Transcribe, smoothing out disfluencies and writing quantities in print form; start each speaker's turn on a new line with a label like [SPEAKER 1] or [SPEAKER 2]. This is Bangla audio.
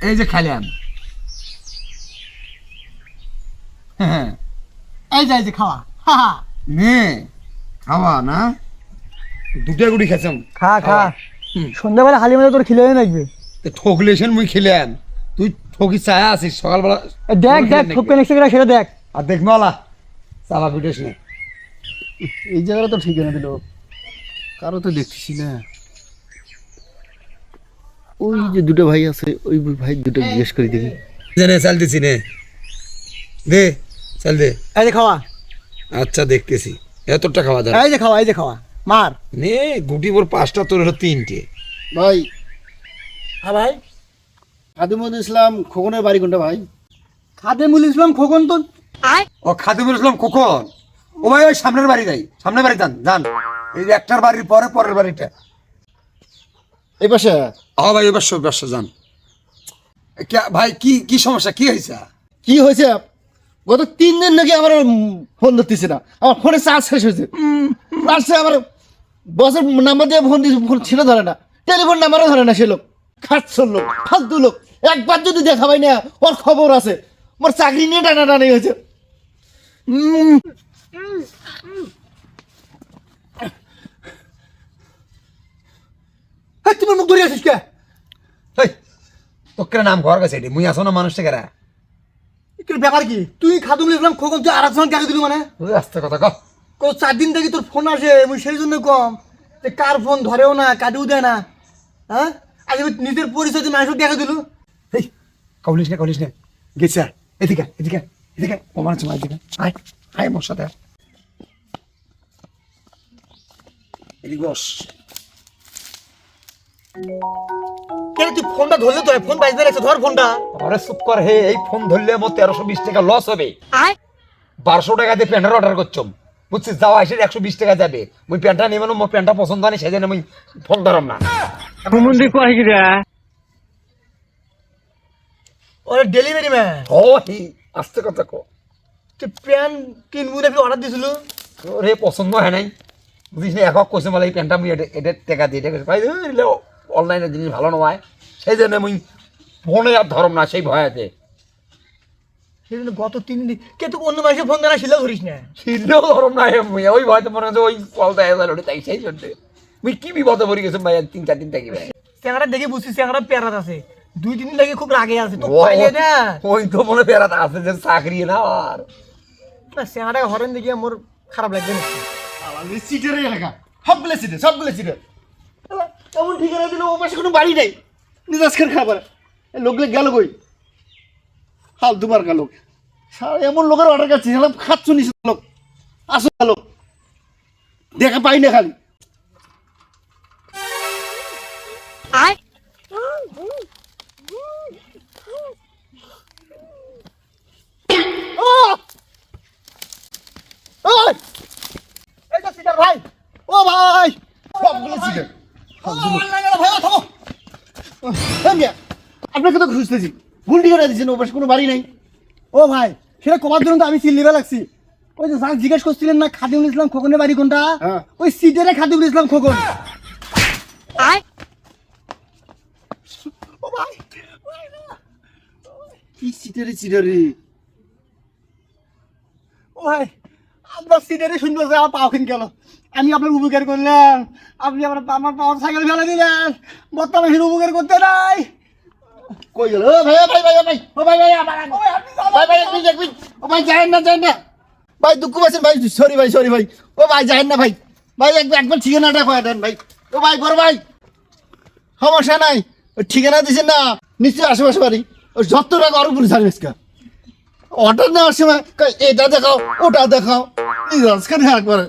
[SPEAKER 1] এই যে খাইলাম
[SPEAKER 2] এই যে খাওয়া
[SPEAKER 1] নে খাওয়া না দুটা গুড়ি খাইছাম
[SPEAKER 2] খা সন্ধ্যাবেলা হালি মধ্যে তোর খিলে লাগবে
[SPEAKER 1] ঠকলেছেন মুই খেলাম তুই ঠকি চায়া আছিস সকালবেলা
[SPEAKER 2] দেখ ঠকবে নেক্সট সেটা দেখ
[SPEAKER 1] আর দেখ মালা চালা পিটেছ না
[SPEAKER 2] এই জায়গাটা তো ঠিক না দিল কারো তো দেখতেছি না ওই যে দুটো ভাই আছে ওই ভাই দুটো জিজ্ঞেস করে দেখি
[SPEAKER 1] জানে চালতেছি নে দে চাল দে
[SPEAKER 2] এই যে খাওয়া
[SPEAKER 1] আচ্ছা দেখতেছি এতটা খাওয়া দাও
[SPEAKER 2] এই যে খাওয়া মার
[SPEAKER 1] নে গুটি মোর 5টা তোর হলো 3টে
[SPEAKER 3] ভাই
[SPEAKER 2] হ্যাঁ ভাই
[SPEAKER 3] খাদিমুল ইসলাম খোকনের বাড়ি কোনটা ভাই?
[SPEAKER 2] খাদিমুল ইসলাম খোকন তো
[SPEAKER 1] ও খাদিমুল ইসলাম খোকন ও ভাই ওই সামনের বাড়ি যাই সামনের বাড়ি যান এই যে একটার বাড়ির পরের বাড়িটা
[SPEAKER 3] এই পাশে
[SPEAKER 1] ভাই ব্যবসা যান ভাই কি সমস্যা কি হয়েছে
[SPEAKER 3] কি হয়েছে? গত 3 দিন নাকি আমার ফোন ধরতেছে না, আমার ফোনে চার্জ শেষ হয়েছে। আসছে আমার বসের নাম্বার দিয়ে ফোন দিয়েছে, ফোন ছিল ধরে না, টেলিফোন নাম্বারও ধরে না। সে লোক খাচ্ছর লোক, ফালতু লোক। একবার যদি দেখা পাই না ওর খবর আছে, মোর চাকরি নিয়ে টানাটানি হয়েছে।
[SPEAKER 2] তুমি মুখ ধরে আসিস কে?
[SPEAKER 1] তোকে নাম ঘর গেছে মুই আসো না মানুষটা কেরা
[SPEAKER 2] ব্যাপার কি? তুই খাদিমুল ইসলাম খোকন তুই আর একজন কাকে দিলি মানে?
[SPEAKER 1] আস্তে কথা কো
[SPEAKER 2] 4 দিন থেকে তোর ফোন আসে, মুই সেই জন্য কম যে কার ফোন ধরেও না, কাটিও দেয় না। হ্যাঁ, আজ আমি নিজের পরিচয় দিয়ে মানুষকে দেখা দিল।
[SPEAKER 1] কলিস না গেছে এদিকে ও মানুষ এদিকে আয় মোর সাথে এদিকে বস।
[SPEAKER 2] কেন তুই ফোনটা ধরলে তো ফোন বাজতে লাগছে, ধর ফোনটা।
[SPEAKER 1] আরে চুপ কর হে, এই ফোন ধরলে মোর 1320 টাকা লস হবে। 1200 টাকা দিয়ে প্যান্টার অর্ডার করছম, বুঝছিস? যাওয়া আসে 120 টাকা যাবে। মুই প্যান্টটা নিয়ে মোর প্যান্টটা পছন্দ হয় সেই জন্য মুই ফোন ধরম না।
[SPEAKER 2] ওরে ডেলিভারি ম্যান।
[SPEAKER 1] ও হি আস্তে কথা কো।
[SPEAKER 2] তুই প্যান্ট কিনবো না অর্ডার দিছিল?
[SPEAKER 1] ওরে পছন্দ হয় নাই, বুঝিস না? একক কইছে মানে এই প্যান্টটা মুই এটা টাকা দিয়ে এটা ভাই অনলাইনে জিনিস ভালো নয়, সেই জন্য মুই ফোনে আর ধরম না সেই ভয়াতে।
[SPEAKER 2] সেই জন্য গত 3 দিন কে তুই অন্য মানুষের ফোন দেনা শিলা ধরিস না?
[SPEAKER 1] ছিলেও ধরম না হে মুই, ওই ভয়তে মনে হচ্ছে ওই কলটা এবার ওটা তাই সেই জন্য মুই কি বিপদে পড়ে গেছে ভাই। 3-4 দিন থাকি ভাই,
[SPEAKER 2] চেংড়া দেখে বুঝছিস চেংড়া প্যারাত আছে। 2-3 দিন লাগে খুব রাগে আছে তো পাইলে না।
[SPEAKER 1] ওই তো মনে পেরাত আছে যে চাকরি না আর
[SPEAKER 2] না চেংড়া হরেন দেখে মোর খারাপ লাগবে না।
[SPEAKER 3] আমাদের সিটের এলাকা সবগুলো সিটে এমন ঠিকানা দিল, ও পাশে কোনো বাড়ি নেই, নিজাজখান খাবার। লোকগুলো গেল কই? হাল দুবার গেল। সারা এমন লোকের অর্ডার কাছে খাচ্ছ নিস লোক, আসো লোক দেখা পাই না খালি।
[SPEAKER 2] ভাই
[SPEAKER 3] ও ভাই সবগুলো সিটে আপনাকে তো খুঁজতেছি, ভুল ঠিকানা দিচ্ছেন, ও পাশে কোনো বাড়ি নাই।
[SPEAKER 2] ও ভাই সেটা কবার জন্য তো আমি চিল্লিবে লাগছি। ওই যে যাক জিজ্ঞেস করছিলেন না খাদিমুল ইসলাম খোকনের বাড়ি কোনটা, ওই সিটেরে খাদিমুল ইসলাম খোকন।
[SPEAKER 3] ও ভাই কি সিটারে
[SPEAKER 2] ও ভাই আপনার সিটেরে শুনবো যে আমার পাও কিন গেল। আমি আপনার উপকার করলাম, আপনি আমার পাওয়ার সাইকেল ফেলে দিলেন, বর্তমানে সেটা উপকার করতে নাই।
[SPEAKER 3] কই গেল? ও ভাই ভাই ভাই ভাই ও ভাই ভাই আমার ভাই ভাই দেখবি ও ভাই যায়েন না ভাই, দুঃখ পাচ্ছেন ভাই, সরি ভাই ও ভাই যায়েন না ভাই একবার ঠিকানাটা কয়ে দেন ভাই। ও ভাই বড় ভাই সমস্যা নাই, ওই ঠিকানা দিচ্ছেন না নিশ্চয়ই আশেপাশে বাড়ি, ওই 70 টাকা ওর উপরে সার্ভিস কা অর্ডার নেওয়ার সময় এটা দেখাও ওটা দেখাও, নিজাজখান একবারে